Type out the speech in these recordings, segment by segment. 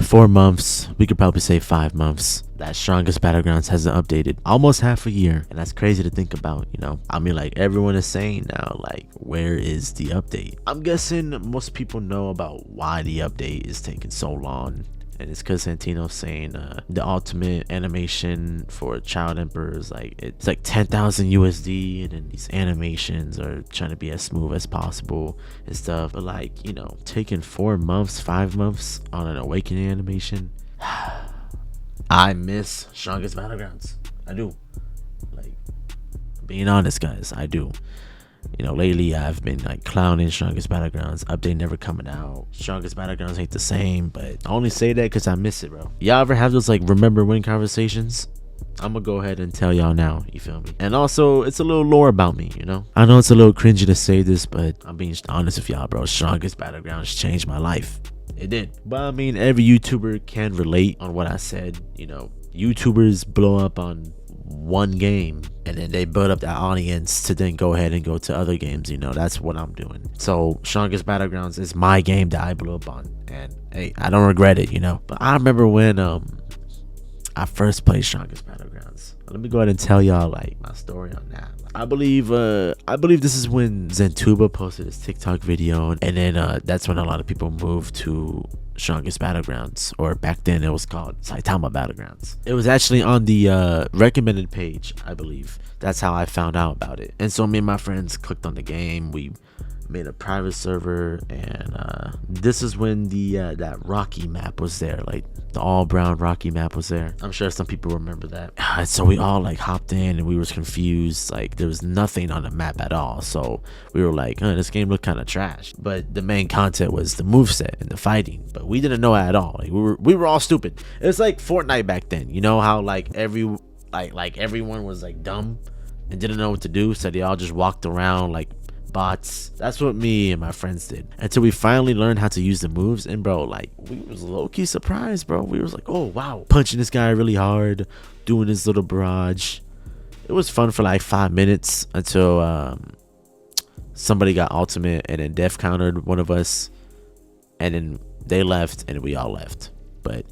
4 months, we could probably say 5 months, that Strongest Battlegrounds hasn't updated. Almost half a year. And that's crazy to think about, you know. I mean, like, everyone is saying now, like, where is the update? I'm guessing most people know about why the update is taking so long. And it's because Santino's saying the ultimate animation for Child Emperor is like, it's like 10,000 USD, and then these animations are trying to be as smooth as possible and stuff. But like, you know, taking 4 months, 5 months on an awakening animation. I miss Strongest Battlegrounds. I do. Like, being honest, guys, I do. You know, lately I've been like clowning Strongest Battlegrounds. Update never coming out. Strongest Battlegrounds ain't the same, but I only say that because I miss it, bro. Y'all ever have those like remember when conversations? I'm gonna go ahead and tell y'all now, you feel me? And also, it's a little lore about me, you know? I know it's a little cringy to say this, but I'm being honest with y'all, bro. Strongest Battlegrounds changed my life. It did. But I mean, every YouTuber can relate on what I said. You know, YouTubers blow up on one game and then they build up that audience to then go ahead and go to other games. You know, that's what I'm doing. So Strongest Battlegrounds is my game that I blew up on, and hey, I don't regret it, you know. But I remember when I first played Strongest Battlegrounds. Let me go ahead and tell y'all like my story on that. I believe this is when Zentuba posted his TikTok video, and then that's when a lot of people moved to Strongest Battlegrounds, or back then it was called Saitama Battlegrounds. It was actually on the recommended page, I believe. That's how I found out about it. And so me and my friends clicked on the game. We made a private server, and this is when the that Rocky map was there, like the all brown Rocky map was there. I'm sure some people remember that. So we all like hopped in, and we was confused. Like, there was nothing on the map at all. So we were like, this game looked kind of trash. But the main content was the moveset and the fighting. But we didn't know it at all. Like, we were all stupid. It was like Fortnite back then. You know how like everyone was like dumb and didn't know what to do, so they all just walked around like bots. That's what me and my friends did until we finally learned how to use the moves. And bro, like, we was low-key surprised, bro. We was like, oh wow, punching this guy really hard, doing this little barrage. It was fun for like 5 minutes until somebody got ultimate, and then death countered one of us, and then they left and we all left. But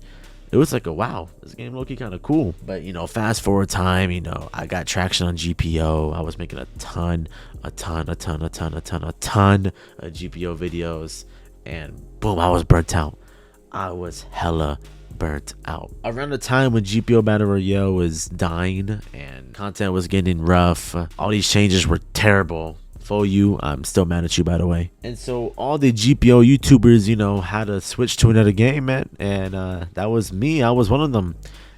it was like, wow, this game low-key kind of cool. But you know, fast forward time, you know, I got traction on GPO. I was making a ton of GPO videos, and boom, I was burnt out. I was hella burnt out. Around the time when GPO Battle Royale was dying and content was getting rough, all these changes were terrible. For you, I'm still mad at you, by the way. And so all the GPO YouTubers, you know, had to switch to another game, man. And that was me. I was one of them.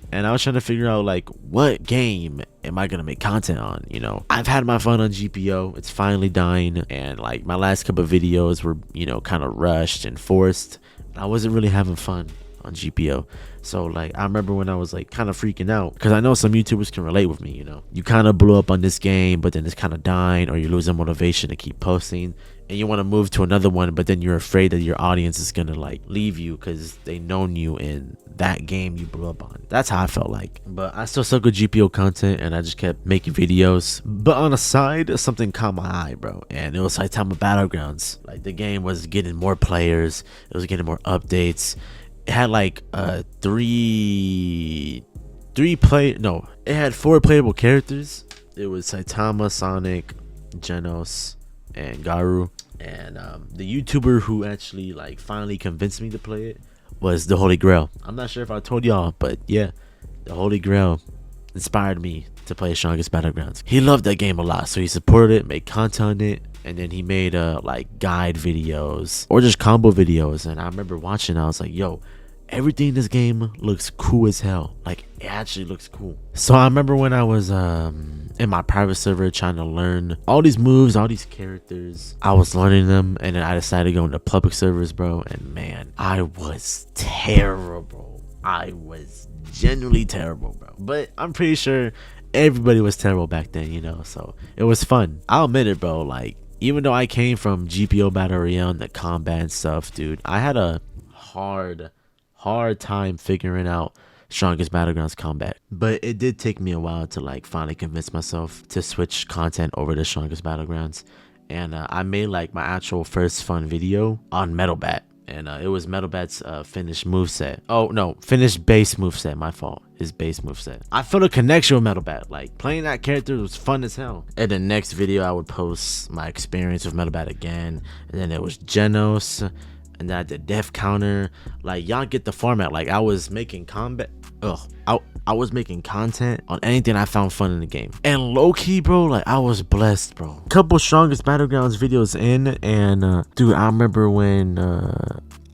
And I was trying to figure out, like, what game am I going to make content on, you know? I've had my fun on GPO. It's finally dying. And, like, my last couple of videos were, you know, kind of rushed and forced. I wasn't really having fun on GPO. So like, I remember when I was like kind of freaking out, because I know some YouTubers can relate with me. You know, you kind of blew up on this game, but then it's kind of dying, or you're losing motivation to keep posting, and you want to move to another one, but then you're afraid that your audience is gonna like leave you because they known you in that game you blew up on. That's how I felt like. But I still suck with GPO content, and I just kept making videos. But on the side, something caught my eye, bro, and it was Saitama Battlegrounds. Like, the game was getting more players, it was getting more updates. It had like it had 4 playable characters. It was Saitama, Sonic, Genos, and Garu. And the YouTuber who actually like finally convinced me to play it was the Holy Grail. I'm not sure if I told y'all, but yeah, the Holy Grail inspired me to play Strongest Battlegrounds. He loved that game a lot, so he supported it, made content on it, and then he made like guide videos or just combo videos. And I remember watching, I was like, yo, everything in this game looks cool as hell. Like, it actually looks cool. So I remember when I was in my private server trying to learn all these moves, all these characters, I was learning them, and then I decided to go into public servers, bro. And man, I was terrible. I was genuinely terrible, bro. But I'm pretty sure everybody was terrible back then, you know, so it was fun. I'll admit it, bro. Like, even though I came from GPO Battle Royale and the combat and stuff, dude, I had a hard time figuring out Strongest Battlegrounds combat. But it did take me a while to like finally convince myself to switch content over to Strongest Battlegrounds. And I made like my actual first fun video on Metal Bat. and it was Metal Bat's finished moveset. Oh no, finished base moveset. My fault. His base moveset. I felt a connection with Metal Bat. Like playing that character was fun as hell. In the next video, I would post my experience with Metal Bat again, and then it was Genos, and then I did Death Counter. Like y'all get the format. Like I was making combat. I was making content on anything I found fun in the game. And low-key, bro, like I was blessed, bro. Couple strongest battlegrounds videos in, and dude, I remember when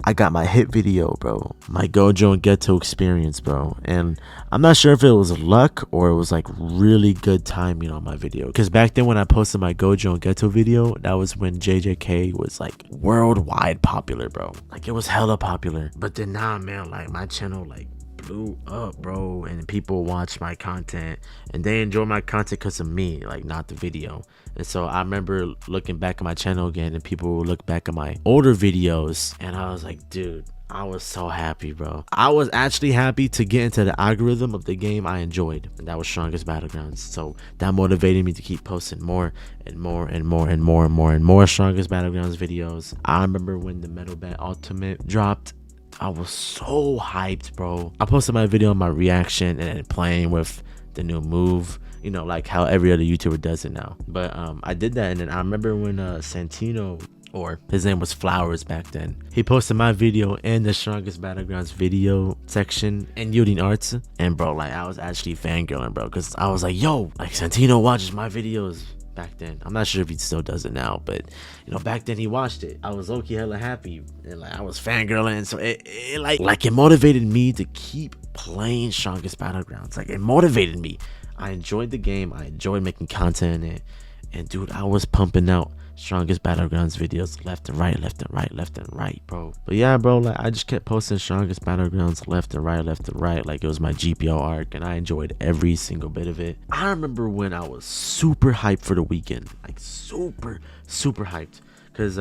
I got my hit video, bro, my Gojo and Ghetto experience, bro. And I'm not sure if it was luck or it was like really good timing on my video, because back then when I posted my Gojo and Ghetto video, that was when JJK was like worldwide popular, bro. Like it was hella popular. But then now, man, like my channel like blew up, bro, and people watch my content and they enjoy my content because of me, like not the video. And so I remember looking back at my channel again, and people would look back at my older videos, and I was like, dude, I was so happy, bro. I was actually happy to get into the algorithm of the game I enjoyed, and that was Strongest Battlegrounds. So that motivated me to keep posting more and more and more and more and more and more Strongest Battlegrounds videos. I remember when the Metal Bat Ultimate dropped, I was so hyped, bro. I posted my video on my reaction and then playing with the new move, you know, like how every other YouTuber does it now. But I did that, and then I remember when Santino, or his name was Flowers back then, he posted my video in the Strongest Battlegrounds video section in Yielding Arts, and bro, like I was actually fangirling, bro, because I was like, yo, like Santino watches my videos. Back then, I'm not sure if he still does it now, but you know, back then he watched it. I was low-key hella happy, and like I was fangirling, so it it motivated me to keep playing Strongest Battlegrounds. Like it motivated me. I enjoyed the game, I enjoyed making content in it, and dude, I was pumping out Strongest Battlegrounds videos left and right, left and right, left and right, bro. But yeah, bro, like I just kept posting Strongest Battlegrounds left and right, left and right, like it was my GPO arc, and I enjoyed every single bit of it. I remember when I was super hyped for the weekend, like super hyped, because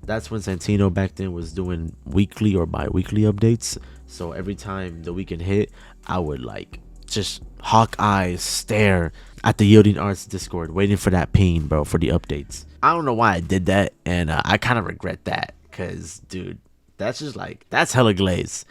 that's when Santino back then was doing weekly or bi-weekly updates. So every time the weekend hit, I would like just hawk eyes stare at the Yielding Arts Discord, waiting for that ping, bro, for the updates. I don't know why I did that, and I kind of regret that, because dude, that's just like, that's hella glaze.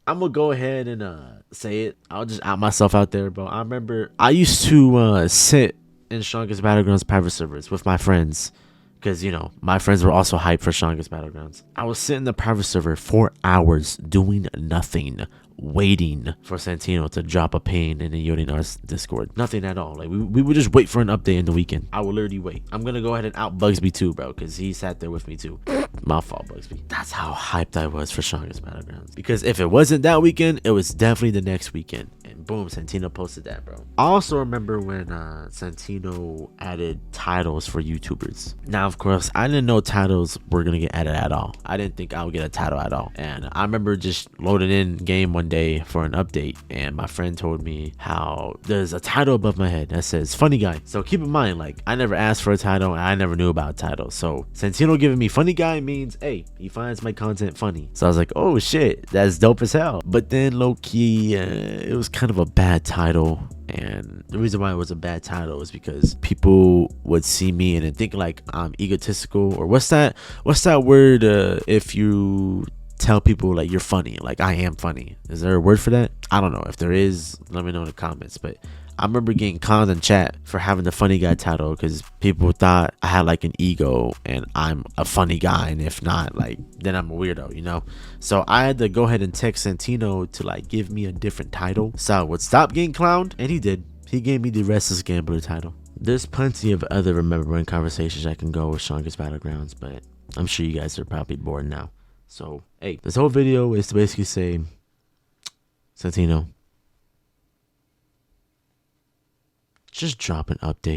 I'm gonna go ahead and say it. I'll just out myself out there, bro. I remember I used to sit in Strongest Battlegrounds private servers with my friends, because you know my friends were also hyped for Strongest Battlegrounds. I was sitting in the private server for hours doing nothing, waiting for Santino to drop a ping in the Yielding Arts Discord. Nothing at all. Like we would just wait for an update in the weekend. I would literally wait. I'm gonna go ahead and out Bugsby too, bro, because he sat there with me too. My fault, Bugsby. That's how hyped I was for Strongest Battlegrounds, because if it wasn't that weekend, it was definitely the next weekend. And boom, Santino posted that, bro. I also remember when Santino added titles for YouTubers. Now, of course, I didn't know titles were gonna get added at all. I didn't think I would get a title at all. And I remember just loading in game one day for an update, and my friend told me how there's a title above my head that says funny guy. So keep in mind, like I never asked for a title and I never knew about a title. So Santino giving me funny guy means, hey, he finds my content funny. So I was like, oh shit, that's dope as hell. But then low-key, it was kind of a bad title. And the reason why it was a bad title is because people would see me and then think like I'm egotistical, or what's that word if you tell people like you're funny, like I am funny. Is there a word for that? I don't know. If there is, let me know in the comments. But I remember getting conned in chat for having the funny guy title, because people thought I had like an ego and I'm a funny guy, and if not, like then I'm a weirdo, you know. So I had to go ahead and text Santino to like give me a different title so I would stop getting clowned, and he did. He gave me the Restless Gambler title. There's plenty of other remembering conversations I can go with Strongest Battlegrounds, but I'm sure you guys are probably bored now. So hey, this whole video is to basically say, Santino, just drop an update.